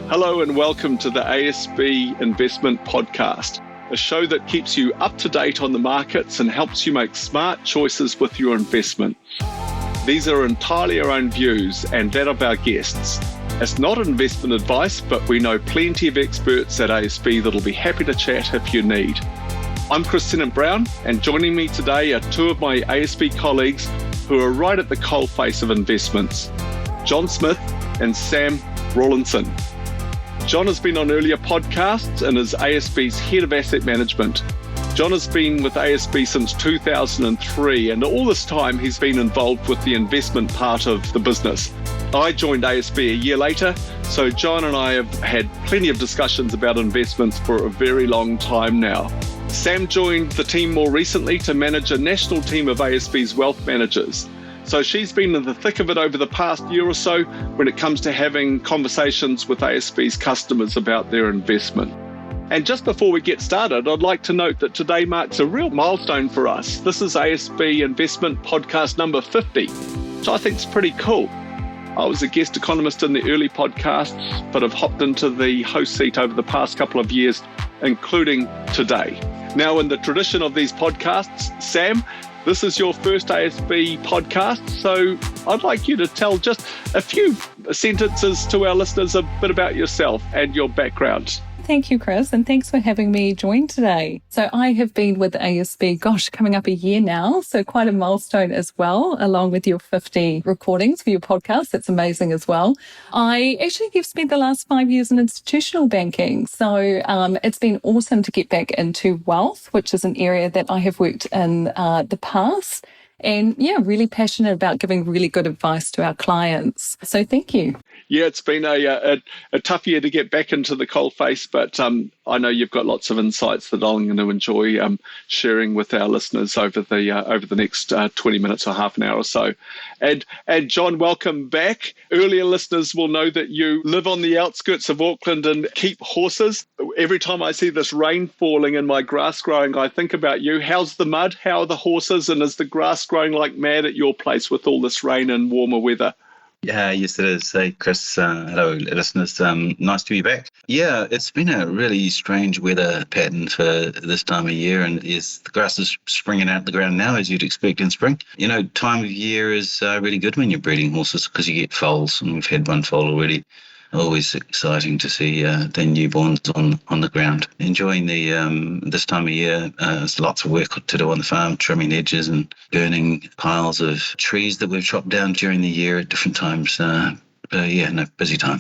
Hello and welcome to the ASB Investment Podcast, a show that keeps you up to date on the markets and helps you make smart choices with your investment. These are entirely our own views and that of our guests. It's not investment advice, but we know plenty of experts at ASB that'll be happy to chat if you need. I'm Tennent-Brown, and joining me today are two of my ASB colleagues who are right at the coalface of investments, John Smith and Sam Rawlinson. John has been on earlier podcasts and is ASB's Head of Asset Management. John has been with ASB since 2003, and all this time he's been involved with the investment part of the business. I joined ASB a year later, so John and I have had plenty of discussions about investments for a very long time now. Sam joined the team more recently to manage a national team of ASB's wealth managers. So she's been in the thick of it over the past year or so when it comes to having conversations with ASB's customers about their investment. And just before we get started, I'd like to note that today marks a real milestone for us. This is ASB Investment Podcast number 50, which I think is pretty cool. I was a guest economist in the early podcasts, but have hopped into the host seat over the past couple of years, including today. Now, in the tradition of these podcasts, Sam, this is your first ASB podcast, so I'd like you to tell just a few sentences to our listeners a bit about yourself and your background. Thank you, Chris, and thanks for having me join today. So I have been with ASB, coming up a year now, so quite a milestone as well, along with your 50 recordings for your podcast. That's amazing as well. I actually have spent the last 5 years in institutional banking, so it's been awesome to get back into wealth, which is an area that I have worked in the past. And yeah, really passionate about giving really good advice to our clients. So thank you. Yeah, it's been a tough year to get back into the coalface, but I know you've got lots of insights that I'm going to enjoy sharing with our listeners over the next 20 minutes or half an hour or so. And John, welcome back. Earlier listeners will know that you live on the outskirts of Auckland and keep horses. Every time I see this rain falling and my grass growing, I think about you. How's the mud? How are the horses? And is the grass growing like mad at your place with all this rain and warmer weather? Yeah, yes it is. Hey, Chris, hello listeners. Nice to be back. Yeah, it's been a really strange weather pattern for this time of year, and yes, the grass is springing out the ground now as you'd expect in spring. You know, time of year is really good when you're breeding horses because you get foals, and we've had one foal already. Always exciting to see the newborns on the ground. Enjoying the this time of year. There's lots of work to do on the farm, trimming edges and burning piles of trees that we've chopped down during the year at different times. Busy time.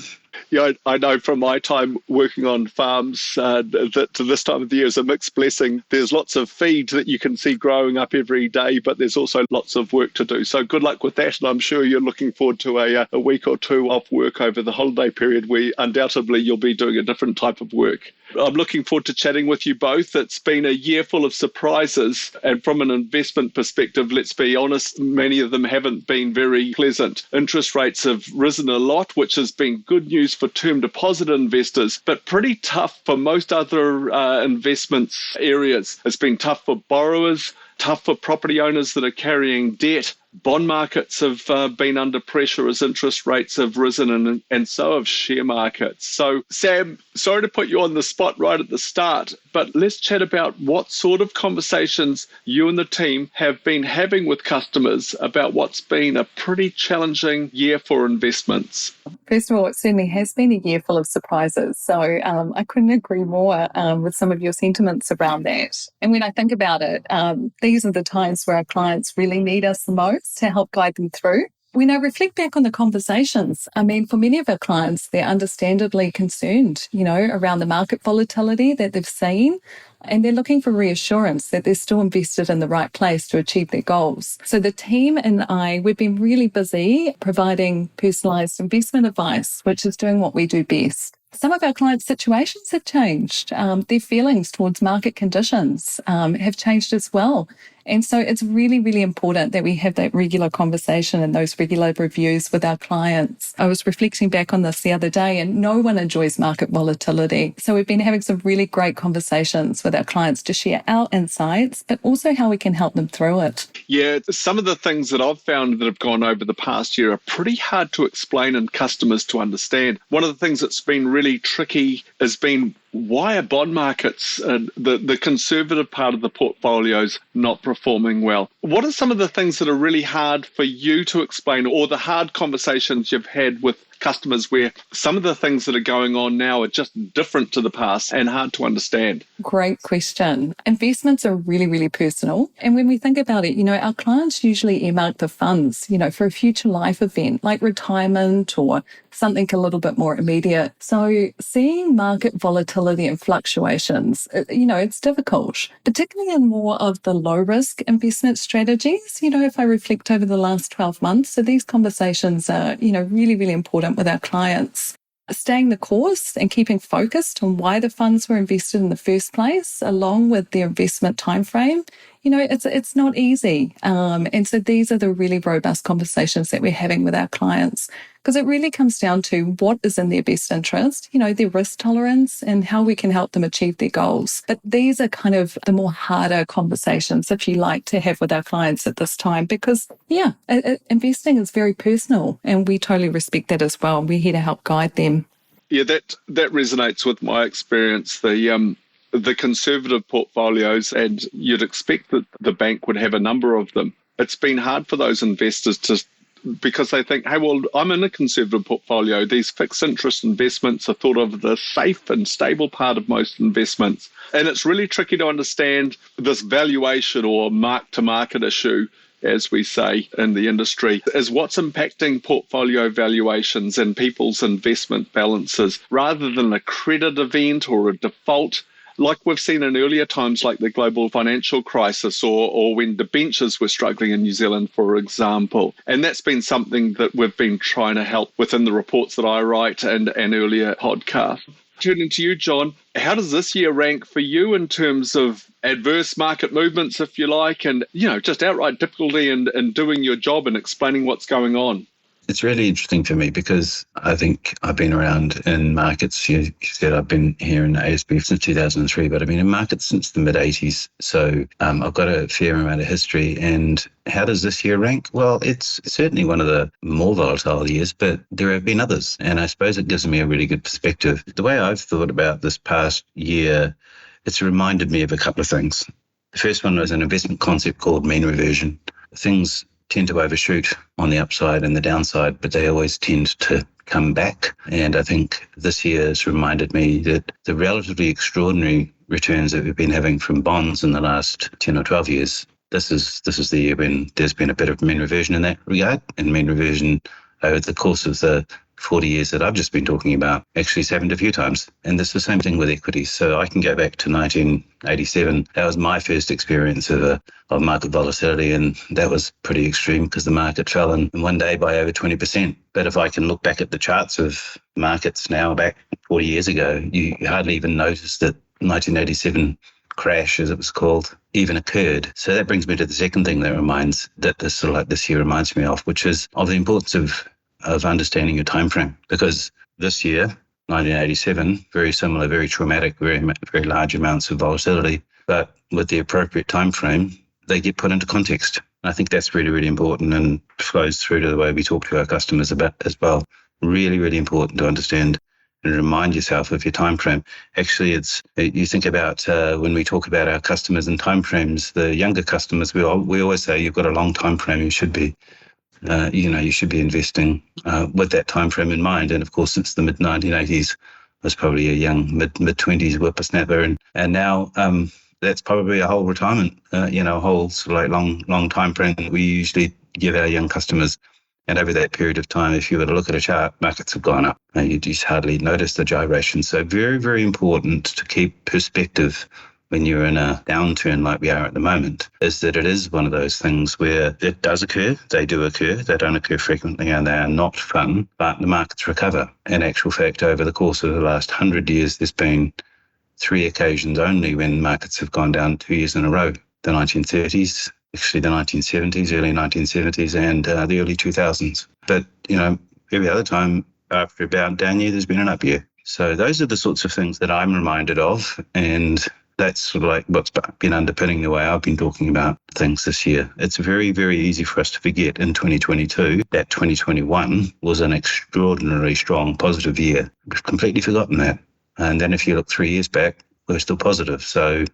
Yeah, I know from my time working on farms that this time of the year is a mixed blessing. There's lots of feed that you can see growing up every day, but there's also lots of work to do. So good luck with that. And I'm sure you're looking forward to a week or two off work over the holiday period where undoubtedly you'll be doing a different type of work. I'm looking forward to chatting with you both. It's been a year full of surprises. And from an investment perspective, let's be honest, many of them haven't been very pleasant. Interest rates have risen a lot, which has been good news for term deposit investors, but pretty tough for most other investments areas. It's been tough for borrowers, tough for property owners that are carrying debt. Bond markets have been under pressure as interest rates have risen, and so have share markets. So, Sam, sorry to put you on the spot right at the start, but let's chat about what sort of conversations you and the team have been having with customers about what's been a pretty challenging year for investments. First of all, it certainly has been a year full of surprises. So I couldn't agree more with some of your sentiments around that. And when I think about it, these are the times where our clients really need us the most to help guide them through. When I reflect back on the conversations, I mean, for many of our clients, they're understandably concerned, around the market volatility that they've seen, and they're looking for reassurance that they're still invested in the right place to achieve their goals. So the team and I, we've been really busy providing personalised investment advice, which is doing what we do best. Some of our clients' situations have changed. Their feelings towards market conditions have changed as well. And so it's really, really important that we have that regular conversation and those regular reviews with our clients. I was reflecting back on this the other day, and no one enjoys market volatility. So we've been having some really great conversations with our clients to share our insights, but also how we can help them through it. Yeah, some of the things that I've found that have gone over the past year are pretty hard to explain and customers to understand. One of the things that's been really tricky has been why are bond markets, the conservative part of the portfolios, not performing well? What are some of the things that are really hard for you to explain, or the hard conversations you've had with customers where some of the things that are going on now are just different to the past and hard to understand? Great question. Investments are really, really personal. And when we think about it, our clients usually earmark the funds, for a future life event like retirement or something a little bit more immediate. So seeing market volatility and fluctuations, it's difficult, particularly in more of the low risk investment strategies. If I reflect over the last 12 months, so these conversations are, really, really important with our clients. Staying the course and keeping focused on why the funds were invested in the first place, along with the investment timeframe, it's not easy. And so these are the really robust conversations that we're having with our clients, because it really comes down to what is in their best interest, their risk tolerance and how we can help them achieve their goals. But these are kind of the more harder conversations, if you like, to have with our clients at this time, because, investing is very personal and we totally respect that as well. We're here to help guide them. Yeah, that resonates with my experience. The conservative portfolios, and you'd expect that the bank would have a number of them. It's been hard for those investors because they think, hey, well, I'm in a conservative portfolio. These fixed interest investments are thought of the safe and stable part of most investments. And it's really tricky to understand this valuation or mark-to-market issue, as we say in the industry, is what's impacting portfolio valuations and people's investment balances rather than a credit event or a default, like we've seen in earlier times, like the global financial crisis or when debentures were struggling in New Zealand, for example. And that's been something that we've been trying to help within the reports that I write and earlier podcasts. Turning to you, John, how does this year rank for you in terms of adverse market movements, if you like, and, just outright difficulty in doing your job and explaining what's going on? It's really interesting for me because I think I've been around in markets. You said I've been here in ASB since 2003, but I've been in markets since the mid-80s. So I've got a fair amount of history. And how does this year rank? Well, it's certainly one of the more volatile years, but there have been others. And I suppose it gives me a really good perspective. The way I've thought about this past year, it's reminded me of a couple of things. The first one was an investment concept called mean reversion. Things tend to overshoot on the upside and the downside, but they always tend to come back. And I think this year has reminded me that the relatively extraordinary returns that we've been having from bonds in the last 10 or 12 years, this is the year when there's been a bit of mean reversion in that regard. And mean reversion over the course of the 40 years that I've just been talking about actually has happened a few times. And it's the same thing with equities. So I can go back to 1987. That was my first experience of market volatility. And that was pretty extreme because the market fell in one day by over 20%. But if I can look back at the charts of markets now back 40 years ago, you hardly even notice that 1987 crash, as it was called, even occurred. So that brings me to the second thing that this year reminds me of, which is of the importance of understanding your time frame. Because this year, 1987, very similar, very traumatic, very large amounts of volatility, but with the appropriate time frame, they get put into context. I think that's really, really important and flows through to the way we talk to our customers about as well. Really, really important to understand and remind yourself of your time frame. Actually, you think about when we talk about our customers and time frames, the younger customers, we always say you've got a long time frame. You should be investing with that time frame in mind. And of course, since the mid 1980s, I was probably a young mid 20s whippersnapper, and now that's probably a whole retirement, a whole sort of like long time frame that we usually give our young customers. And over that period of time, if you were to look at a chart, markets have gone up. You just hardly notice the gyration. So very, very important to keep perspective when you're in a downturn like we are at the moment, is that it is one of those things where it does occur. They do occur. They don't occur frequently and they are not fun, but the markets recover. In actual fact, over the course of the last 100 years, there's been 3 occasions only when markets have gone down 2 years in a row. The 1930s, actually the 1970s, early 1970s, and the early 2000s. But, every other time after about down year, there's been an up year. So those are the sorts of things that I'm reminded of, and that's sort of like what's been underpinning the way I've been talking about things this year. It's very, very easy for us to forget in 2022 that 2021 was an extraordinarily strong, positive year. We've completely forgotten that. And then if you look 3 years back, we're still positive. So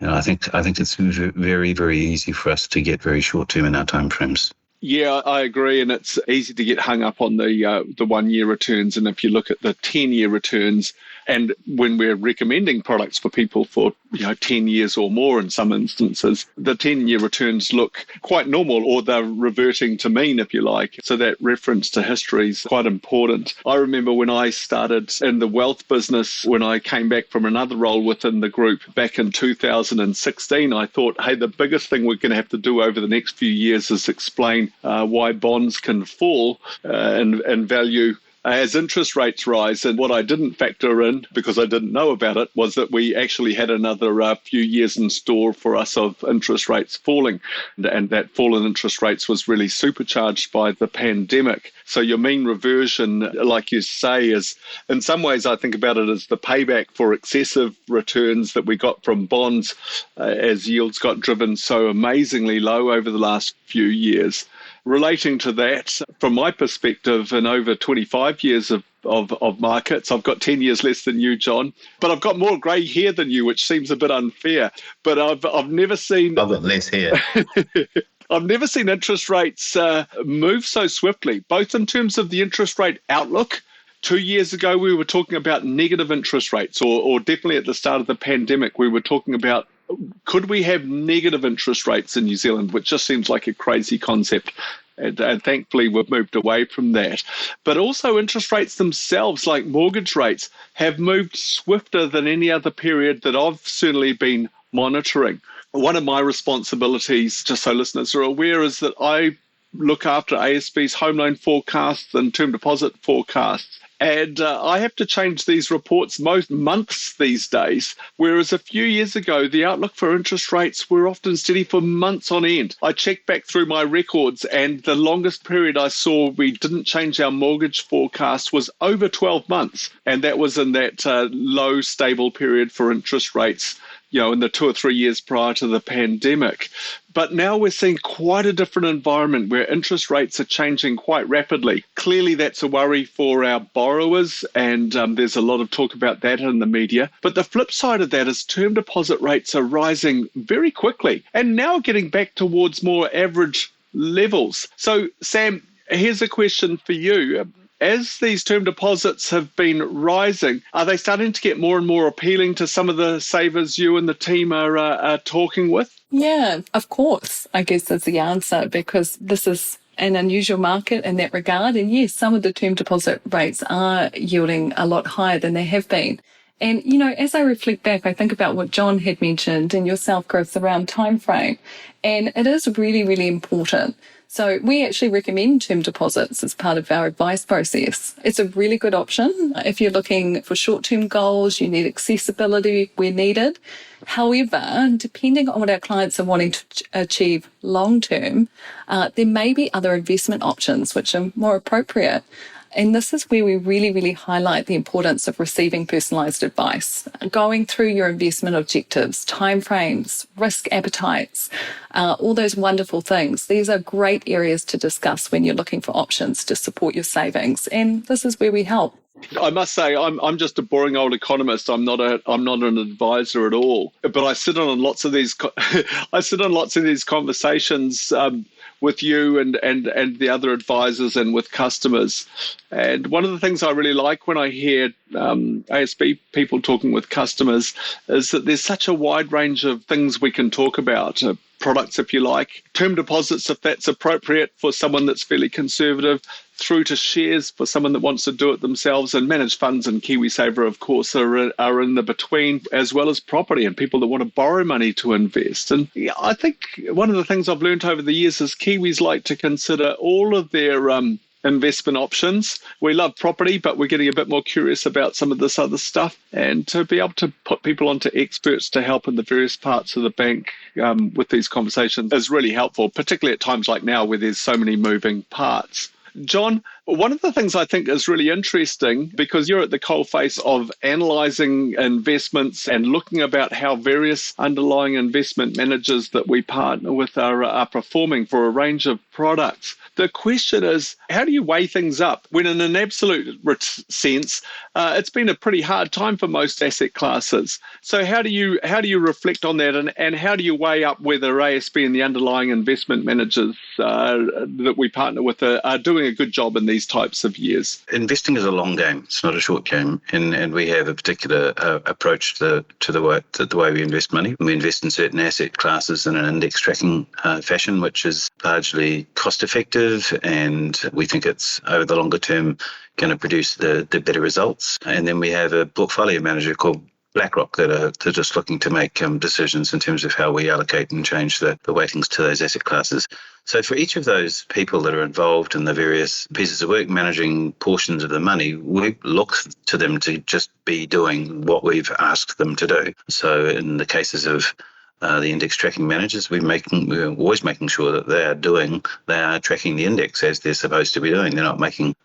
I think it's very, very easy for us to get very short-term in our timeframes. Yeah, I agree, and it's easy to get hung up on the 1 year returns. And if you look at the 10-year returns, and when we're recommending products for people for 10 years or more in some instances, the 10-year returns look quite normal, or they're reverting to mean, if you like. So that reference to history is quite important. I remember when I started in the wealth business, when I came back from another role within the group back in 2016, I thought, hey, the biggest thing we're going to have to do over the next few years is explain why bonds can fall in value as interest rates rise. And what I didn't factor in, because I didn't know about it, was that we actually had another few years in store for us of interest rates falling. And that fall in interest rates was really supercharged by the pandemic. So your mean reversion, like you say, is in some ways I think about it as the payback for excessive returns that we got from bonds as yields got driven so amazingly low over the last few years. Relating to that, from my perspective, in over 25 years of markets, I've got 10 years less than you, John, but I've got more grey hair than you, which seems a bit unfair. But I've never seen... I've got less hair. I've never seen interest rates move so swiftly, both in terms of the interest rate outlook. 2 years ago, we were talking about negative interest rates, or definitely at the start of the pandemic, we were talking about could we have negative interest rates in New Zealand, which just seems like a crazy concept. And thankfully, we've moved away from that. But also interest rates themselves, like mortgage rates, have moved swifter than any other period that I've certainly been monitoring. One of my responsibilities, just so listeners are aware, is that I look after ASB's home loan forecasts and term deposit forecasts. And I have to change these reports most months these days, whereas a few years ago, the outlook for interest rates were often steady for months on end. I checked back through my records, and the longest period I saw we didn't change our mortgage forecast was over 12 months. And that was in that low, stable period for interest rates, in the 2 or 3 years prior to the pandemic. But now we're seeing quite a different environment where interest rates are changing quite rapidly. Clearly, that's a worry for our borrowers, and there's a lot of talk about that in the media. But the flip side of that is term deposit rates are rising very quickly and now getting back towards more average levels. So, Sam, here's a question for you. As these term deposits have been rising, are they starting to get more and more appealing to some of the savers you and the team are talking with? Yeah, of course, I guess is the answer, because this is an unusual market in that regard. And yes, some of the term deposit rates are yielding a lot higher than they have been. And, as I reflect back, I think about what John had mentioned and yourself, Chris, around time frame. And it is really, really important. So we actually recommend term deposits as part of our advice process. It's a really good option if you're looking for short-term goals, you need accessibility where needed. However, depending on what our clients are wanting to achieve long-term, there may be other investment options which are more appropriate. And this is where we really, really highlight the importance of receiving personalised advice, going through your investment objectives, timeframes, risk appetites, all those wonderful things. These are great areas to discuss when you're looking for options to support your savings. And this is where we help. I must say, I'm just a boring old economist. I'm not an advisor at all. But I sit on lots of these. Conversations with you and the other advisors and with customers. And one of the things I really like when I hear ASB people talking with customers is that there's such a wide range of things we can talk about. Products, if you like, term deposits, if that's appropriate for someone that's fairly conservative, through to shares for someone that wants to do it themselves, and managed funds and KiwiSaver, of course, are in the between, as well as property and people that want to borrow money to invest. And I think one of the things I've learned over the years is Kiwis like to consider all of their investment options. We love property, but we're getting a bit more curious about some of this other stuff. And to be able to put people onto experts to help in the various parts of the bank with these conversations is really helpful, particularly at times like now where there's so many moving parts. John, one of the things I think is really interesting, because you're at the coalface of analysing investments and looking about how various underlying investment managers that we partner with are performing for a range of products. The question is, how do you weigh things up when in an absolute sense, it's been a pretty hard time for most asset classes? So how do you reflect on that, and how do you weigh up whether ASB and the underlying investment managers that we partner with are doing a good job in these types of years? Investing is a long game. It's not a short game, and we have a particular approach to the way we invest money. We invest in certain asset classes in an index tracking fashion, which is largely cost effective, and we think it's over the longer term going to produce the better results. And then we have a portfolio manager called BlackRock that are just looking to make decisions in terms of how we allocate and change the weightings to those asset classes. So for each of those people that are involved in the various pieces of work managing portions of the money, we look to them to just be doing what we've asked them to do. So in the cases of the index tracking managers, we're always making sure that they are tracking the index as they're supposed to be doing. They're not making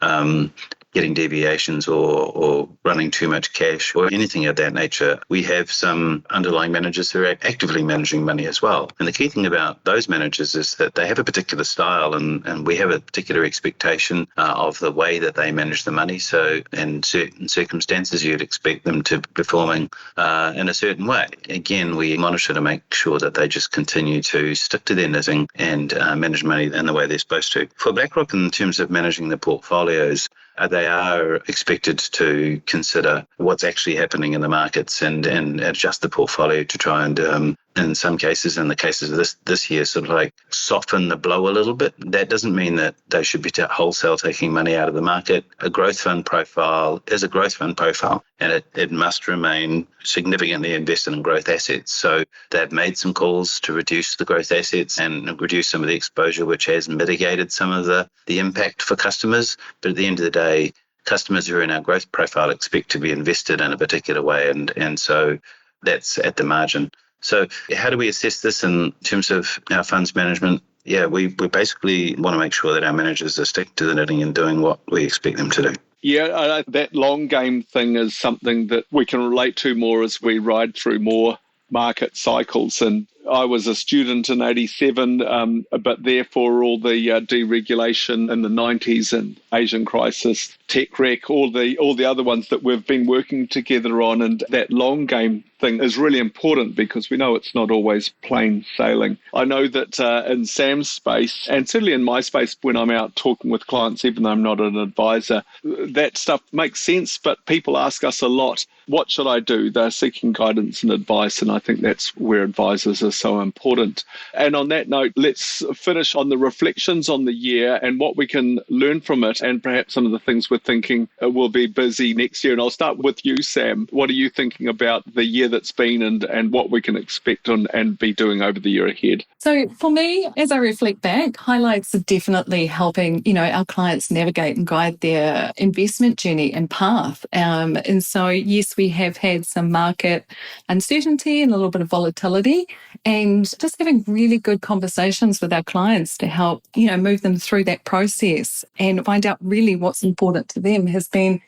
getting deviations or running too much cash or anything of that nature. We have some underlying managers who are actively managing money as well. And the key thing about those managers is that they have a particular style, and we have a particular expectation of the way that they manage the money. So in certain circumstances, you'd expect them to be performing in a certain way. Again, we monitor to make sure that they just continue to stick to their knitting and manage money in the way they're supposed to. For BlackRock, in terms of managing the portfolios, they are expected to consider what's actually happening in the markets and adjust the portfolio to try and, in some cases, in the cases of this year, sort of like soften the blow a little bit. That doesn't mean that they should be wholesale taking money out of the market. A growth fund profile is a growth fund profile, and it must remain significantly invested in growth assets. So they've made some calls to reduce the growth assets and reduce some of the exposure, which has mitigated some of the impact for customers. But at the end of the day, customers who are in our growth profile expect to be invested in a particular way, and so that's at the margin. So how do we assess this in terms of our funds management? Yeah, we basically want to make sure that our managers are sticking to the knitting and doing what we expect them to do. Yeah, that long game thing is something that we can relate to more as we ride through more market cycles. And I was a student in 87, but therefore all the deregulation in the 90s and Asian crisis, tech wreck, all the other ones that we've been working together on. And that long game thing is really important because we know it's not always plain sailing. I know that in Sam's space, and certainly in my space when I'm out talking with clients, even though I'm not an advisor, that stuff makes sense, but people ask us a lot, what should I do? They're seeking guidance and advice, and I think that's where advisors are so important. And on that note, let's finish on the reflections on the year and what we can learn from it, and perhaps some of the things we're thinking will be busy next year. And I'll start with you, Sam. What are you thinking about the year that's been and what we can expect and be doing over the year ahead? So for me, as I reflect back, highlights are definitely helping, our clients navigate and guide their investment journey and path. And so, yes, we have had some market uncertainty and a little bit of volatility, and just having really good conversations with our clients to help, move them through that process and find out really what's important to them has been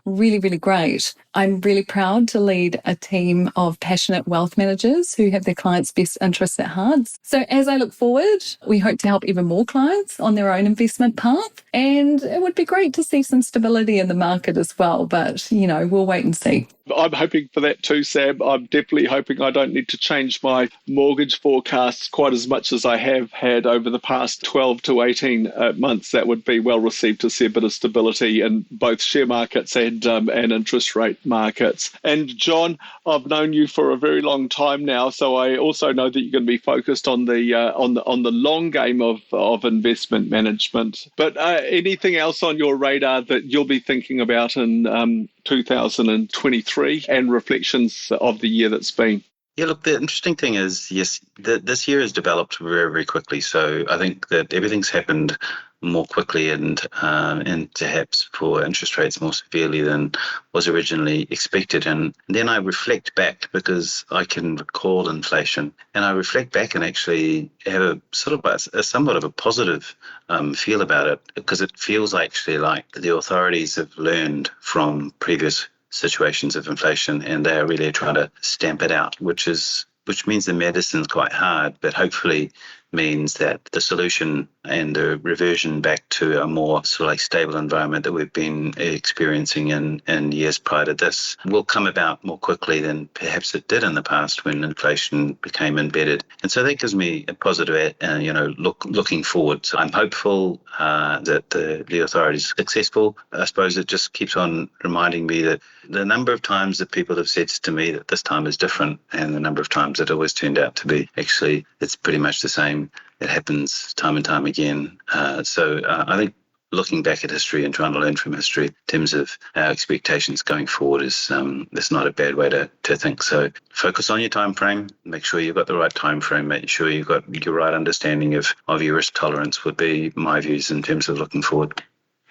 really, really great. I'm really proud to lead a team of passionate wealth managers who have their clients' best interests at heart. So as I look forward, we hope to help even more clients on their own investment path. And it would be great to see some stability in the market as well. But, we'll wait and see. I'm hoping for that too, Sam. I'm definitely hoping I don't need to change my mortgage forecasts quite as much as I have had over the past 12 to 18 months. That would be well received to see a bit of stability in both share markets and interest rate markets. And John, I've known you for a very long time now, so I also know that you're going to be focused on the long game of investment management. But anything else on your radar that you'll be thinking about in 2023 and reflections of the year that's been? Yeah, look, the interesting thing is, yes, this year has developed very, very quickly. So I think that everything's happened more quickly and perhaps for interest rates more severely than was originally expected. And then I reflect back, because I can recall inflation, and I reflect back and actually have a somewhat of a positive feel about it, because it feels actually like the authorities have learned from previous situations of inflation and they are really trying to stamp it out, which means the medicine's quite hard, but hopefully means that the solution and the reversion back to a more sort of like stable environment that we've been experiencing in years prior to this will come about more quickly than perhaps it did in the past when inflation became embedded. And so that gives me a positive, looking forward. So I'm hopeful that the authorities are successful. I suppose it just keeps on reminding me that the number of times that people have said to me that this time is different, and the number of times it always turned out to be actually it's pretty much the same. It happens time and time again. So I think looking back at history and trying to learn from history in terms of our expectations going forward is not a bad way to think. So focus on your time frame, make sure you've got the right time frame, make sure you've got your right understanding of your risk tolerance would be my views in terms of looking forward.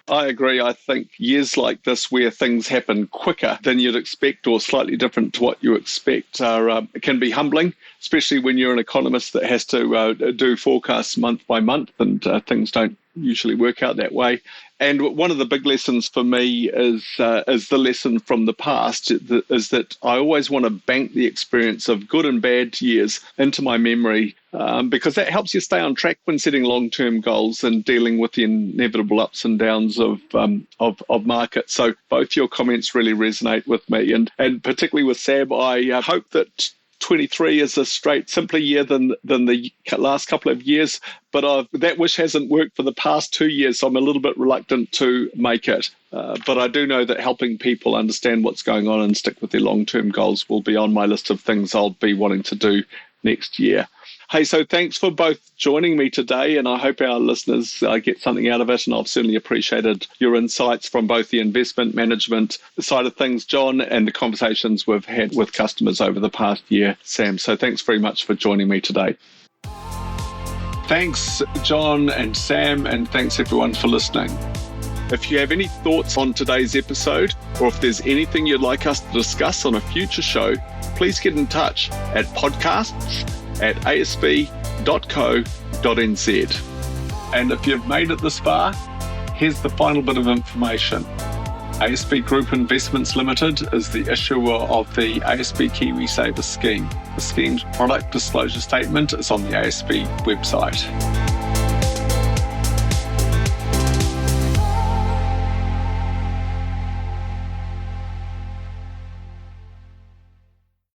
I agree. I think years like this where things happen quicker than you'd expect or slightly different to what you expect can be humbling, especially when you're an economist that has to do forecasts month by month, and things don't usually work out that way. And one of the big lessons for me is the lesson from the past, is that I always want to bank the experience of good and bad years into my memory, because that helps you stay on track when setting long-term goals and dealing with the inevitable ups and downs of markets. So both your comments really resonate with me, and particularly with Sam. I hope that 23 is a simpler year than the last couple of years, but that wish hasn't worked for the past 2 years, so I'm a little bit reluctant to make it. But I do know that helping people understand what's going on and stick with their long-term goals will be on my list of things I'll be wanting to do next year. Hey, so thanks for both joining me today, and I hope our listeners get something out of it, and I've certainly appreciated your insights from both the investment management side of things, John, and the conversations we've had with customers over the past year, Sam. So thanks very much for joining me today. Thanks, John and Sam, and thanks everyone for listening. If you have any thoughts on today's episode, or if there's anything you'd like us to discuss on a future show, please get in touch at podcasts@asb.co.nz. And if you've made it this far, here's the final bit of information. ASB Group Investments Limited is the issuer of the ASB KiwiSaver scheme. The scheme's product disclosure statement is on the ASB website.